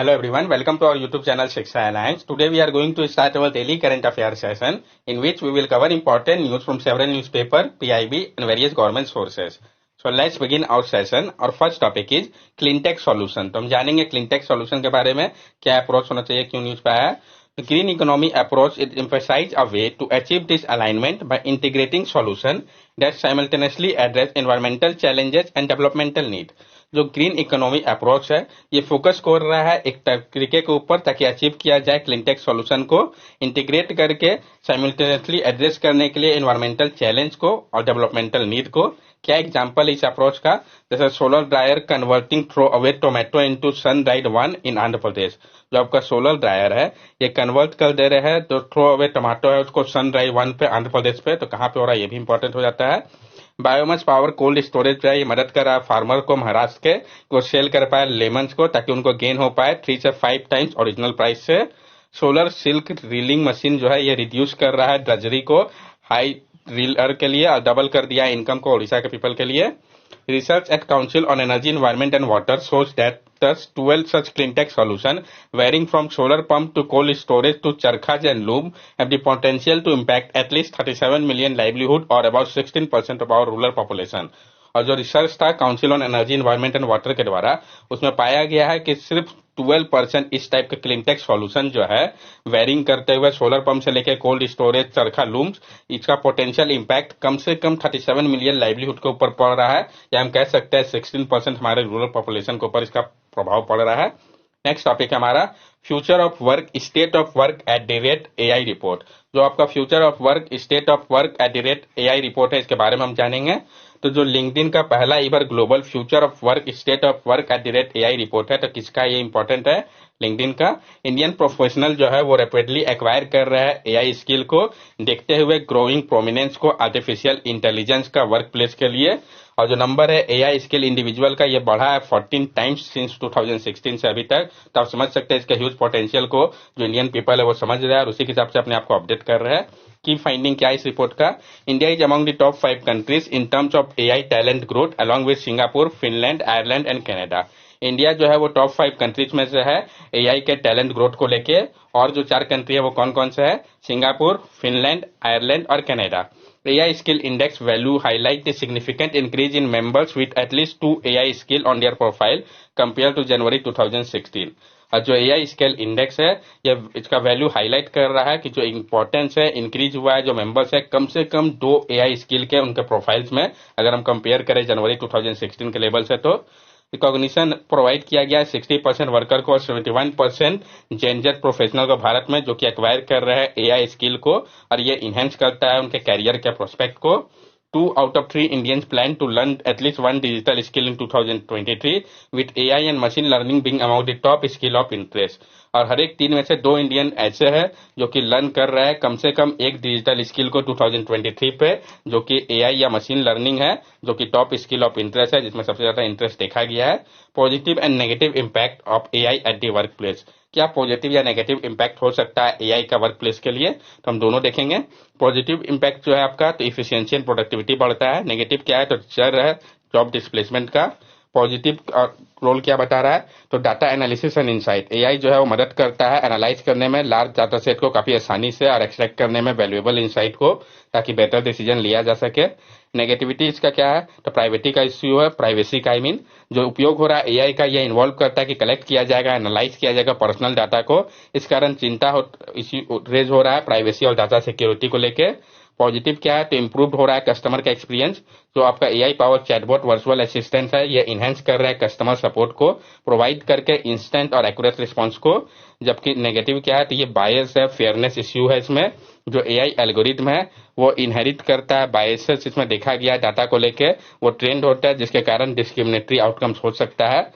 Hello everyone, welcome to our YouTube channel Shiksha Alliance. Today we are going to start our daily current affairs session in which we will cover important news from several newspapers, PIB and various government sources. So let's begin our session. Our first topic is clean tech solution. तो हम जानेंगे clean tech solution के बारे में, क्या approach होना चाहिए, क्यों न्यूज पे आया. The green economy approach it emphasizes a way to achieve this alignment by integrating solutions that simultaneously address environmental challenges and developmental need. जो ग्रीन इकोनॉमी अप्रोच है ये फोकस कर रहा है एक तरीके के ऊपर ताकि अचीव किया जाए क्लीनटेक सॉल्यूशन को इंटीग्रेट करके साइमल्टेनियसली एड्रेस करने के लिए एनवायरमेंटल चैलेंज को और डेवलपमेंटल नीड को. क्या एग्जांपल इस अप्रोच का, जैसे solar dryer converting throw away tomato into sun dried one in Andhra Pradesh. जो आपका सोलर ड्रायर है ये कन्वर्ट कर दे रहे हैं, जो थ्रो अवे टोमेटो है उसको सन ड्राइड वन पे आंध्र प्रदेश पे. तो कहाँ पे हो रहा है ये भी इंपॉर्टेंट हो जाता है. बायोमास पावर कोल्ड स्टोरेज जो है ये मदद कर रहा है फार्मर को महाराष्ट्र के को सेल कर पाए लेमन्स को ताकि उनको गेन हो पाए 3 से 5 टाइम्स ओरिजिनल प्राइस से. सोलर सिल्क रीलिंग मशीन जो है ये रिड्यूस कर रहा है ड्रजरी को हाई रीलर के लिए और डबल कर दिया इनकम को ओडिशा के पीपल के लिए. Research at Council on Energy, Environment and Water shows that thus 12 such clean tech solutions, varying from solar pump to cold storage to charkhas and loom, have the potential to impact at least 37 million livelihood or about 16% of our rural population. और जो research था council on energy environment and water के द्वारा उसमें पाया गया है कि सिर्फ 12% इस टाइप के क्लीनटेक सॉल्यूशन जो है वेरिंग करते हुए सोलर पंप से लेकर कोल्ड स्टोरेज चरखा लूम्स इसका पोटेंशियल इंपैक्ट कम से कम 37 मिलियन लाइवलीहुड के ऊपर पड़ रहा है, या हम कह सकते हैं 16% हमारे रूरल पॉपुलेशन के ऊपर इसका प्रभाव पड़ रहा है. नेक्स्ट टॉपिक है हमारा future of work state of work at the rate AI report. जो आपका future of work state of work at the rate AI report है इसके बारे में हम जानेंगे. तो जो लिंक्डइन का पहला ever global future of work state of work at the rate AI report है, तो किसका ये इंपॉर्टेंट है, लिंक्डइन का. इंडियन प्रोफेशनल जो है वो रैपिडली एक्वायर कर रहा है एआई स्किल को देखते हुए ग्रोइंग प्रोमिनेंस को आर्टिफिशियल इंटेलिजेंस का वर्क प्लेस के लिए. और जो नंबर है एआई स्किल इंडिविजुअल का ये बढ़ा है 14 टाइम्स सिंस 2016 से अभी तक. तो आप समझ सकते हैं इसके ह्यूज पोटेंशियल को जो इंडियन पीपल है वो समझ रहा है और उसी के हिसाब से अपने आप को अपडेट कर रहे हैं. की फाइंडिंग क्या है इस रिपोर्ट का, India is among the top 5 countries in terms of AI talent growth along with Singapore, Finland, Ireland and Canada. India जो है वो टॉप 5 कंट्रीज में से है एआई के टैलेंट ग्रोथ को लेके. और जो 4 कंट्री है वो कौन कौन से है, सिंगापुर, फिनलैंड, आयरलैंड और Canada. AI skill index value highlight the significant increase in members with at least 2 AI skill on their profile compared to January 2016. और जो AI स्किल इंडेक्स है ये इसका वैल्यू हाईलाइट कर रहा है कि जो इंपॉर्टेंस है इंक्रीज हुआ है, जो मेंबर्स है कम से कम 2 AI स्किल के उनके प्रोफाइल्स में अगर हम कंपेयर करें जनवरी 2016 के लेवल से. तो रिकॉग्निशन प्रोवाइड किया गया है 60% वर्कर को और 71% जेंडर प्रोफेशनल को भारत में जो कि एक्वायर कर रहे हैं एआई स्किल को और ये इनहेंस करता है उनके कैरियर के प्रोस्पेक्ट को. 2 out of 3 Indians plan to learn at least one digital skill in 2023 with AI and machine learning being among the top skill of interest. और हर एक 3 में से 2 इंडियन ऐसे हैं जो कि लर्न कर रहे हैं कम से कम एक डिजिटल स्किल को 2023 पे जो कि एआई या मशीन लर्निंग है जो कि टॉप स्किल ऑफ इंटरेस्ट है जिसमें सबसे ज्यादा इंटरेस्ट देखा गया है. Positive and negative impact of AI at the work place. क्या पॉजिटिव या नेगेटिव इम्पैक्ट हो सकता है एआई का वर्क प्लेस के लिए, तो हम दोनों देखेंगे. पॉजिटिव इम्पैक्ट जो है आपका तो इफिशियंसी एंड प्रोडक्टिविटी बढ़ता है. नेगेटिव क्या है तो चल रहा है जॉब डिस्प्लेसमेंट का. पॉजिटिव रोल क्या बता रहा है तो data analysis and insight. AI जो है वो मदद करता है एनालाइज करने में लार्ज डाटा सेट को काफी आसानी से और एक्सट्रैक्ट करने में वैल्यूएबल इनसाइट को ताकि बेटर डिसीजन लिया जा सके. नेगेटिविटी इसका क्या है तो प्राइवेसी का इश्यू है, प्राइवेसी का जो उपयोग हो रहा है एआई का ये इन्वॉल्व करता है कि कलेक्ट किया जाएगा, एनालाइज किया जाएगा पर्सनल डाटा को. इस कारण चिंता इश्यू रेज हो रहा है प्राइवेसी और डाटा सिक्योरिटी को लेके. पॉजिटिव क्या है तो इम्प्रूव हो रहा है कस्टमर का एक्सपीरियंस. जो आपका AI power chatbot virtual assistant है ये इनहेंस कर रहा है कस्टमर सपोर्ट को प्रोवाइड करके इंस्टेंट और एक्यूरेट रिस्पांस को. जबकि नेगेटिव क्या है तो ये बायस है, फेयरनेस इश्यू है इसमें. जो एआई एल्गोरिथम है वो इनहेरिट करता है बायसेस, इसमें देखा गया डाटा को लेके वो ट्रेंड होता है जिसके कारण डिस्क्रिमिनेटरी आउटकम्स हो सकता है.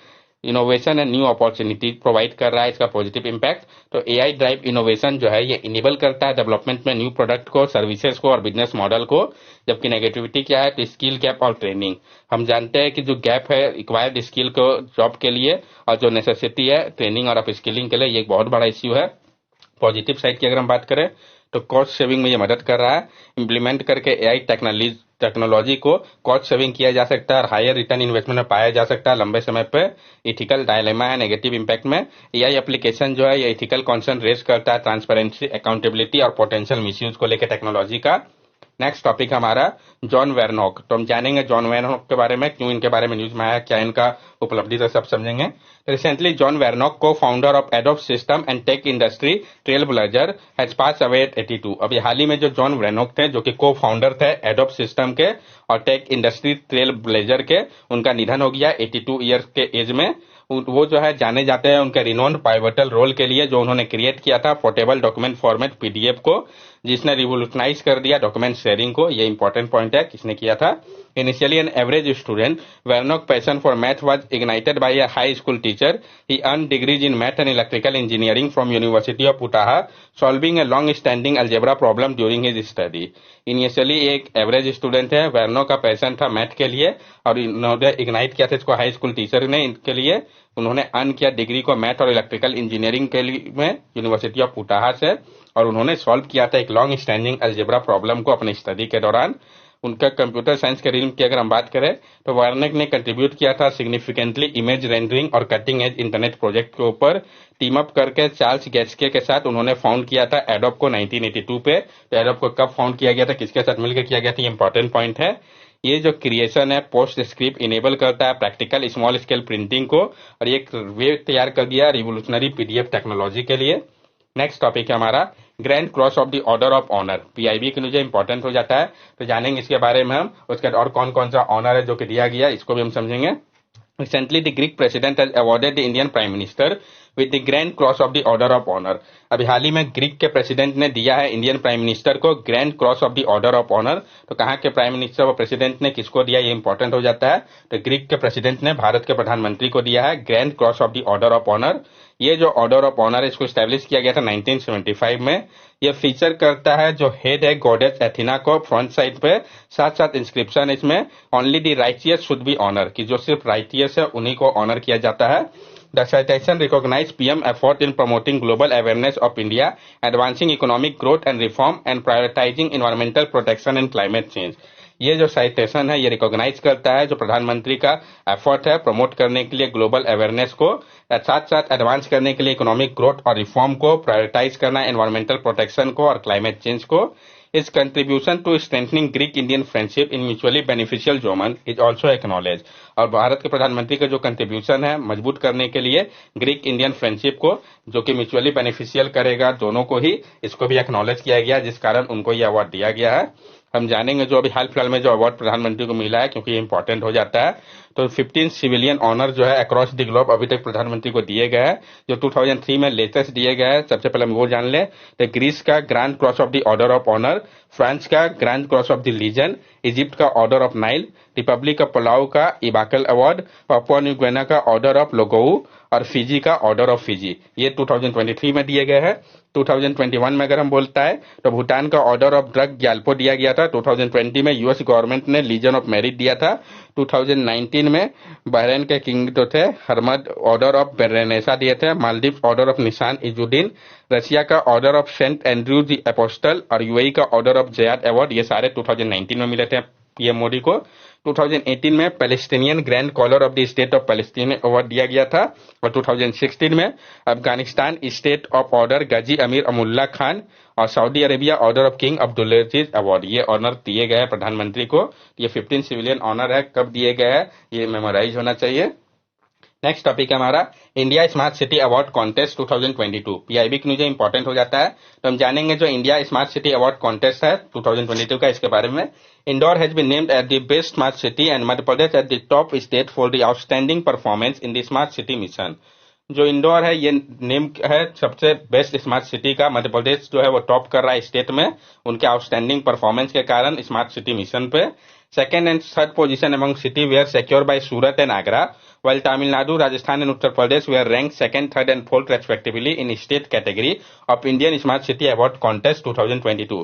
Innovation and new opportunity provide कर रहा है इसका पॉजिटिव इम्पैक्ट. तो एआई ड्राइव इनोवेशन जो है ये इनेबल करता है डेवलपमेंट में न्यू प्रोडक्ट को, सर्विसेज को और बिजनेस मॉडल को. जबकि नेगेटिविटी क्या है तो स्किल गैप और ट्रेनिंग. हम जानते हैं कि जो गैप है रिक्वायर्ड स्किल को जॉब के लिए और जो नेसेसिटी है ट्रेनिंग और अप स्किलिंग के लिए ये एक बहुत बड़ा इश्यू है. पॉजिटिव साइड की अगर हम बात करें तो कॉस्ट सेविंग में ये मदद कर रहा है. इम्प्लीमेंट करके एआई टेक्नोलॉजी को कॉस्ट सेविंग किया जा सकता है और हायर रिटर्न इन्वेस्टमेंट में पाया जा सकता है लंबे समय पे। इथिकल डायलेमा है नेगेटिव इम्पैक्ट में। एआई एप्लीकेशन जो है ये इथिकल कंसर्न रेज करता है, ट्रांसपेरेंसी, अकाउंटेबिलिटी और पोटेंशियल मिसयूज को लेकर टेक्नोलॉजी का। नेक्स्ट टॉपिक हमारा जॉन वेरनॉक। तो हम जानेंगे जॉन वेरनॉक के बारे में, क्यों इनके बारे में न्यूज में आया, क्या इनका उपलब्धि, तो सब समझेंगे। रिसेंटली जॉन वेरनॉक को founder of adobe system and tech industry trail blazer has pass away at 82। अभी हाल ही में जो जॉन वेरनॉक थे जो कि को फाउंडर थे एडोब सिस्टम के और टेक इंडस्ट्री ट्रेल ब्लेजर के, उनका निधन हो गया 82 ईयर्स के एज में। वो जो है जाने जाते हैं उनके रिनोन्ड पाइवटल रोल के लिए जो उन्होंने क्रिएट किया था पोर्टेबल डॉक्यूमेंट फॉर्मेट पीडीएफ को, जिसने रिवोल्यूशनाइज कर दिया डॉक्यूमेंट शेयरिंग को। ये इंपॉर्टेंट पॉइंट है, किसने किया था। Initially an average student, Warnock passion for math was ignited by a high school teacher. He earn degrees in math and electrical engineering from university of Utah, solving a long standing algebra problem during his study. Initially एक average student है, Warnock का passion था math के लिए और इन्होंने ignite किया था इसको हाई स्कूल टीचर ने इनके लिए। उन्होंने अर्न किया डिग्री को मैथ और इलेक्ट्रिकल इंजीनियरिंग के लिए में यूनिवर्सिटी ऑफ उटाहा से, और उन्होंने सॉल्व किया था एक लॉन्ग स्टैंडिंग अलजेब्रा प्रॉब्लम को अपने स्टडी के दौरान। उनका कंप्यूटर साइंस के रील की अगर हम बात करें तो वेरनॉक ने कंट्रीब्यूट किया था सिग्निफिकेंटली इमेज रेंडरिंग और कटिंग एज इंटरनेट प्रोजेक्ट के ऊपर। टीम अप करके चार्ल्स गेस्के के साथ उन्होंने फाउंड किया था एडोब को 1982 पे। तो एडोब को कब फाउंड किया गया था, किसके साथ मिलकर किया गया था, ये इंपॉर्टेंट पॉइंट है। ये जो क्रिएशन है पोस्ट स्क्रिप्ट इनेबल करता है प्रैक्टिकल स्मॉल स्केल प्रिंटिंग को, और एक वे तैयार कर दिया रिवोल्यूशनरी पीडीएफ टेक्नोलॉजी के लिए। नेक्स्ट टॉपिक है हमारा Grand Cross of the Order of Honour. PIB के लिए इंपॉर्टेंट हो जाता है, तो जानेंगे इसके बारे में हम। उसके बाद और कौन कौन सा ऑनर है जो कि दिया गया, इसको भी हम समझेंगे। Recently, the Greek president has awarded the Indian Prime Minister with the Grand Cross of the Order of Honor. अभी हाल ही में ग्रीक के प्रेसिडेंट ने दिया है इंडियन प्राइम मिनिस्टर को Grand Cross of the Order of Honour. तो कहाँ के प्राइम मिनिस्टर व प्रेसिडेंट ने किसको दिया, ये इंपॉर्टेंट हो जाता है। तो ग्रीक के प्रेसिडेंट ने भारत के प्रधानमंत्री को दिया है Grand Cross of the Order of Honour. ये जो ऑर्डर ऑफ ऑनर है इसको स्टैब्लिश किया गया था 1975 में। ये फीचर करता है जो हेड है गॉडेस एथिना को फ्रंट साइड पे, साथ साथ इंस्क्रिप्शन इसमें only the righteous should be honour, कि जो सिर्फ राइटियस है उन्हीं को ऑनर किया जाता है। The citation recognizes PM effort in promoting global awareness of India, advancing economic growth and reform, and prioritizing environmental protection and climate change. ये जो साइटेशन है ये रिकॉग्नाइज करता है जो प्रधानमंत्री का एफर्ट है प्रमोट करने के लिए ग्लोबल अवेयरनेस को, साथ साथ एडवांस करने के लिए इकोनॉमिक ग्रोथ और रिफॉर्म को, प्रायोरिटाइज करना एनवायरमेंटल प्रोटेक्शन को और क्लाइमेट चेंज को। His contribution to strengthening Greek-Indian friendship in mutually beneficial domain is also acknowledged. और भारत के प्रधानमंत्री का जो कंट्रीब्यूशन है मजबूत करने के लिए ग्रीक इंडियन फ्रेंडशिप को, जो कि म्यूचुअली बेनिफिशियल करेगा दोनों को ही, इसको भी एक्नॉलेज किया गया, जिस कारण उनको ये अवार्ड दिया गया है। हम जानेंगे जो अभी हाल फिलहाल में जो अवार्ड प्रधानमंत्री को मिला है, क्योंकि ये इंपॉर्टेंट हो जाता है। तो 15 सिविलियन ऑनर जो है अक्रॉस द ग्लोब अभी तक प्रधानमंत्री को दिए गए हैं, जो 2003 में लेटेस्ट दिए गए हैं। सबसे पहले हम वो जान ले, तो ग्रीस का Grand Cross of the Order of Honour, France का Grand Cross of the Legion, Egypt का order of Nile, Republic of Palau का Ebakl award, Papua New Guinea का ऑर्डर ऑफ लोगोऊ और फिजी का ऑर्डर ऑफ फिजी। ये 2023 में दिए गए हैं। 2021 में अगर हम बोलता है तो भूटान का ऑर्डर ऑफ ड्रग ग्याल्पो दिया गया था। 2020 में यूएस गवर्नमेंट ने लीजन ऑफ मेरिट दिया था। 2019 में बहरीन के किंग तो थे हरमद ऑर्डर ऑफ बेरेनेसा दिए थे। Maldives order of Nishan Izzuddeen, Russia का order of Saint Andrew the Apostle और यूएई का ऑर्डर ऑफ जयाद अवार्ड, ये सारे 2019 में मिले थे पीएम मोदी को। 2018 में Palestinian grand collar of the state of Palestine award दिया गया था, और 2016 में Afghanistan state of order Ghazi Amir Amanullah Khan और Saudi Arabia order of King Abdulaziz award, ये ऑनर दिए गए हैं प्रधानमंत्री को। ये 15 सिविलियन ऑनर है, कब दिए गए हैं ये मेमोराइज होना चाहिए। नेक्स्ट टॉपिक है हमारा India smart city award contest 2022। PIB की न्यूज इंपॉर्टेंट हो जाता है, तो हम जानेंगे जो India smart city award contest है 2022 का, इसके बारे में। Indore has been named at the best smart city and Madhya Pradesh at the top state for the outstanding performance in the smart city mission. जो इंदौर है ये नेम है सबसे बेस्ट स्मार्ट सिटी का, मध्य प्रदेश जो है वो टॉप कर रहा है स्टेट में उनके आउटस्टैंडिंग परफॉर्मेंस के कारण स्मार्ट सिटी मिशन पे। Second and third position among city were secure by Surat and Agra, while Tamil Nadu, Rajasthan and Uttar Pradesh were ranked second, third and fourth respectively in state category of Indian Smart City Award Contest 2022।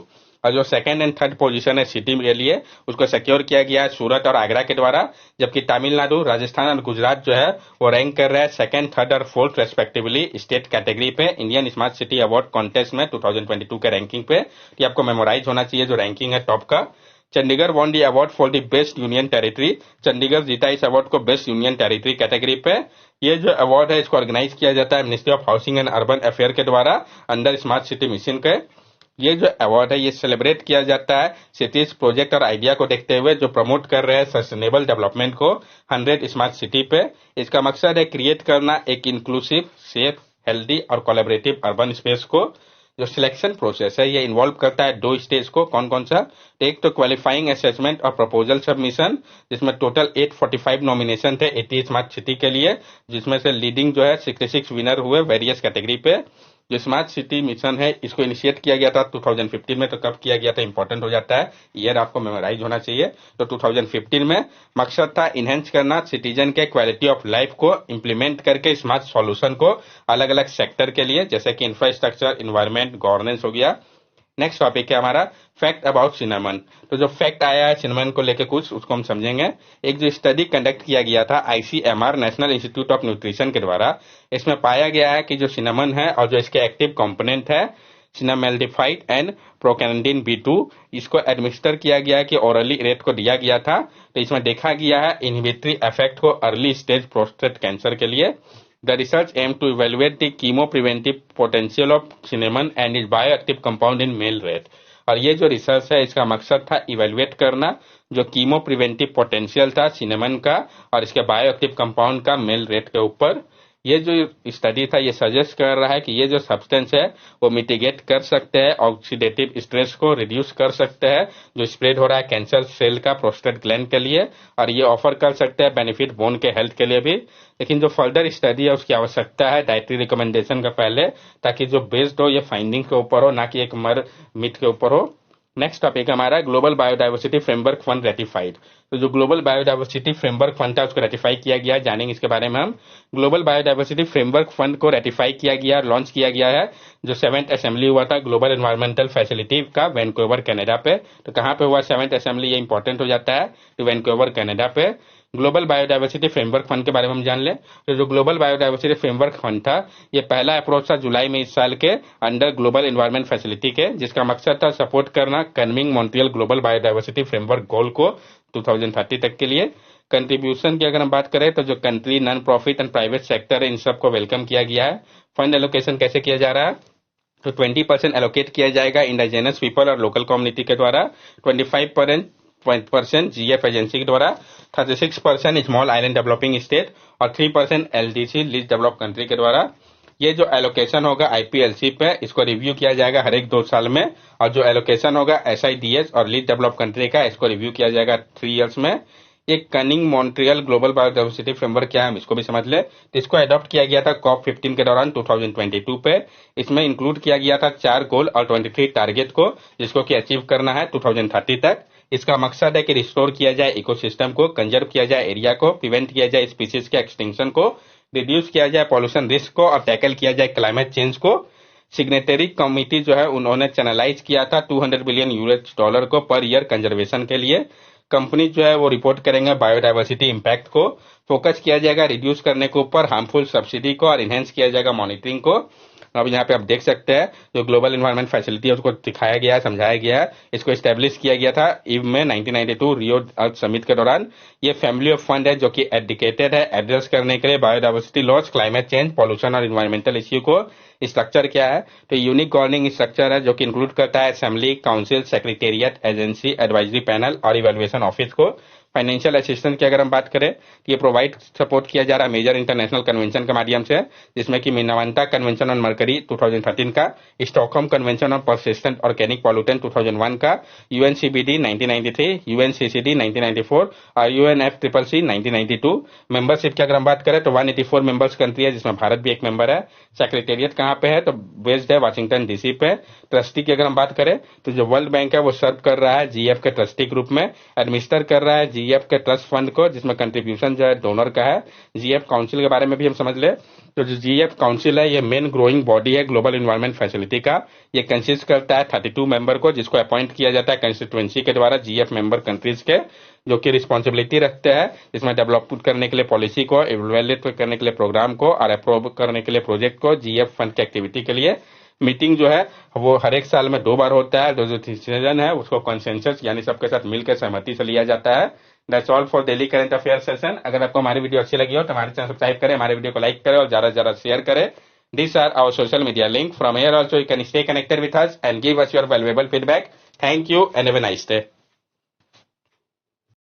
और जो second and third position है city के लिए उसको secure किया गया है सूरत और आगरा के द्वारा, जबकि तमिलनाडु, राजस्थान और गुजरात जो है वो रैंक कर रहा है सेकंड, थर्ड और फोर्थ रेस्पेक्टिवली स्टेट कैटेगरी पे Indian smart city award contest में 2022 के रैंकिंग पे। ये आपको मेमोराइज होना चाहिए जो रैंकिंग है टॉप का। Chandigarh won the award for the best union territory. Chandigarh जीता इस अवार्ड को बेस्ट यूनियन टेरिटरी कैटेगरी पे। ये जो अवार्ड है इसको ऑर्गेनाइज किया जाता है ministry of housing and urban affair के द्वारा अंडर स्मार्ट सिटी मिशन के। ये जो अवार्ड है ये सेलिब्रेट किया जाता है सिटीज प्रोजेक्ट और आइडिया को देखते हुए जो प्रमोट कर रहे हैं सस्टेनेबल डेवलपमेंट को 100 स्मार्ट सिटी पे। इसका मकसद है क्रिएट करना एक इंक्लूसिव, सेफ, हेल्दी और कोलैबोरेटिव अर्बन स्पेस को। जो सिलेक्शन प्रोसेस है ये इन्वॉल्व करता है 2 स्टेज को। कौन कौन सा? एक तो क्वालिफाइंग असेसमेंट और प्रपोजल सबमिशन, जिसमें टोटल 845 नॉमिनेशन थे 80 स्मार्ट सिटी के लिए, जिसमें से लीडिंग जो है 66 विनर हुए वेरियस कैटेगरी पे। जो स्मार्ट सिटी मिशन है इसको इनिशिएट किया गया था 2015 में। तो कब किया गया था इंपॉर्टेंट हो जाता है, ईयर आपको मेमोराइज होना चाहिए। तो 2015 में मकसद था इनहेंस करना सिटीजन के क्वालिटी ऑफ लाइफ को इम्प्लीमेंट करके स्मार्ट सॉल्यूशन को अलग अलग सेक्टर के लिए, जैसे कि इंफ्रास्ट्रक्चर, इन्वायरमेंट, गवर्नेंस हो गया। नेक्स्ट टॉपिक है हमारा फैक्ट अबाउट सिनेमन। तो जो फैक्ट आया है सिनेमन को लेके कुछ, उसको हम समझेंगे। एक जो स्टडी कंडक्ट किया गया था ICMR national institute of nutrition के द्वारा, इसमें पाया गया है कि जो सिनेमन है और जो इसके एक्टिव कंपोनेंट है सिनामेल्डिफाइड एंड प्रोकैनेडिन B2, इसको एडमिनिस्टर किया गया कि ओरली रेट को दिया गया था। तो इसमें देखा गया है इनहिबिटरी इफेक्ट को अर्ली स्टेज प्रोस्टेट कैंसर के लिए। The research aimed to evaluate the chemopreventive potential of cinnamon and its bioactive compound in male rat। और ये जो रिसर्च है इसका मकसद था इवेल्युएट करना जो कीमो प्रिवेंटिव पोटेंशियल था सिनेमन का और इसके बायोएक्टिव कंपाउंड का मेल रेट के ऊपर। ये जो स्टडी था ये सजेस्ट कर रहा है कि ये जो सब्सटेंस है वो मिटिगेट कर सकते हैं ऑक्सीडेटिव स्ट्रेस को, रिड्यूस कर सकते हैं जो स्प्रेड हो रहा है कैंसर सेल का प्रोस्टेट ग्लैंड के लिए, और ये ऑफर कर सकते हैं बेनिफिट बोन के हेल्थ के लिए भी। लेकिन जो फर्दर स्टडी है उसकी आवश्यकता है डाइटरी रिकमेंडेशन का पहले, ताकि जो बेस्ड हो ये फाइंडिंग के ऊपर हो, ना कि एक मर मिथ के ऊपर हो। नेक्स्ट टॉपिक हमारा global biodiversity framework fund ratified. तो जो ग्लोबल बायोडाइवर्सिटी फ्रेमवर्क फंड था उसको रेटिफाई किया गया, जानेंगे इसके बारे में हम। ग्लोबल बायोडाइवर्सिटी फ्रेमवर्क फंड को रेटिफाई किया गया, लॉन्च किया गया है जो 7th असेंबली हुआ था ग्लोबल एनवायरमेंटल फैसिलिटी का वैनकूवर कनाडा पे। तो कहाँ पे हुआ 7th असेंबली, ये इंपॉर्टेंट हो जाता है, तो वैनकूवर कनाडा पे। ग्लोबल बायोडाइवर्सिटी फ्रेमवर्क फंड के बारे में हम जान लें। तो जो ग्लोबल बायोडाइवर्सिटी फ्रेमवर्क फंड था ये पहला अप्रोच था जुलाई में इस साल के अंडर ग्लोबल एनवायरमेंट फैसिलिटी के, जिसका मकसद था सपोर्ट करना कन्विंग मॉन्ट्रियल ग्लोबल बायोडाइवर्सिटी फ्रेमवर्क गोल को 2030 तक के लिए। कंट्रीब्यूशन की अगर हम बात करें तो जो country, non profit and private sector है इन सबको वेलकम किया गया है। फंड एलोकेशन कैसे किया जा रहा है? तो 20% एलोकेट किया जाएगा इंडिजिनस पीपल और लोकल कम्युनिटी के द्वारा, 25% GF एजेंसी के द्वारा, 36% स्मॉल आइलैंड डेवलपिंग स्टेट और 3% LDC लीज डेवलप कंट्री के द्वारा। ये जो एलोकेशन होगा IPLC पे, इसको रिव्यू किया जाएगा हर एक 2 साल में, और जो एलोकेशन होगा SIDS और लीज डेवलप कंट्री का, इसको रिव्यू किया जाएगा 3 इयर्स में। एक cunning Montreal global biodiversity framework क्या है हम इसको भी समझ ले। तो इसको अडॉप्ट किया गया था COP15 के दौरान 2022 पे। इसमें इंक्लूड किया गया था 4 गोल और 23 टारगेट को, जिसको कि अचीव करना है 2030 तक। इसका मकसद है कि रिस्टोर किया जाए इकोसिस्टम को, कंजर्व किया जाए एरिया को, प्रिवेंट किया जाए स्पीसीज के एक्सटिंक्शन को, रिड्यूस किया जाए पॉल्यूशन रिस्क को और टैकल किया जाए क्लाइमेट चेंज को। सिग्नेटरी कमिटी जो है उन्होंने चैनलाइज किया था $200 बिलियन को पर ईयर कंजर्वेशन के लिए। कंपनी जो है वो रिपोर्ट करेंगे बायोडाइवर्सिटी इम्पैक्ट को, फोकस किया जाएगा रिड्यूस करने के ऊपर, हार्मफुल सब्सिडी को, और इनहेंस किया जाएगा मॉनिटरिंग को। अब यहाँ पे आप देख सकते हैं जो ग्लोबल एनवायरमेंट फैसिलिटी है उसको दिखाया गया है, समझाया गया है। इसको एस्टेब्लिश किया गया था ईव में 1992 रियो अर्थ समिट के दौरान। ये फैमिली ऑफ फंड है जो कि एडिकेटेड है एड्रेस करने के लिए biodiversity loss, climate change, pollution और इन्वायरमेंटल इश्यू को। स्ट्रक्चर क्या है? तो यूनिक गवर्निंग स्ट्रक्चर है जो कि इंक्लूड करता है assembly, council, secretariat, agency, advisory panel और इवैल्यूएशन ऑफिस को। फाइनेंशियल असिस्टेंस की अगर हम बात करें तो ये प्रोवाइड सपोर्ट किया जा रहा है मेजर इंटरनेशनल कन्वेंशन के माध्यम से, जिसमें कि मिनावांटा कन्वेंशन ऑन मरकरी 2013 का, Stockholm convention on persistent organic pollutant 2001 का, UNCBD 1993, UNCCD 1994 और UNFCCC 1992। मेंबरशिप की अगर हम बात करें तो 184 मेंबर्स कंट्री है, जिसमें भारत भी एक मेंबर है। सेक्रेटेरिएट कहाँ पे है? तो बेस्ड है वाशिंगटन DC पे। ट्रस्टी की अगर हम बात करें तो जो वर्ल्ड बैंक है वो सर्व कर रहा है GF के ट्रस्टी के रूप में, एडमिनिस्टर कर रहा है GF के ट्रस्ट फंड को, जिसमें कंट्रीब्यूशन जो है डोनर का है। GF काउंसिल के बारे में भी हम समझ ले। तो जो GF काउंसिल है ये मेन ग्रोइंग बॉडी है ग्लोबल एनवायरमेंट फैसिलिटी का। ये कंसिस्ट करता है 32 मेंबर को, जिसको अपॉइंट किया जाता है कंस्टिट्यूएंसी के द्वारा GF मेंबर कंट्रीज के, जो कि रिस्पॉन्सिबिलिटी रखते हैं इसमें डेवलप करने के लिए पॉलिसी को, इवैल्यूएट करने के लिए प्रोग्राम को और अप्रूव करने के लिए प्रोजेक्ट को GF फंड की एक्टिविटी के लिए। मीटिंग जो है वो हर एक साल में 2 बार होता है। जो डिसीजन है उसको कंसेंसस यानी सबके साथ मिलकर सहमति से लिया जाता है। That's all for daily current affair session. अगर आपको हमारी वीडियो अच्छी लगी हो तो हमारे चैनल सब्सक्राइब करें, हमारे वीडियो को लाइक करें और ज्यादा से ज्यादा शेयर करें। These are our social media link. From here also you can stay connected with us and give us your valuable feedback. Thank you and have a nice day.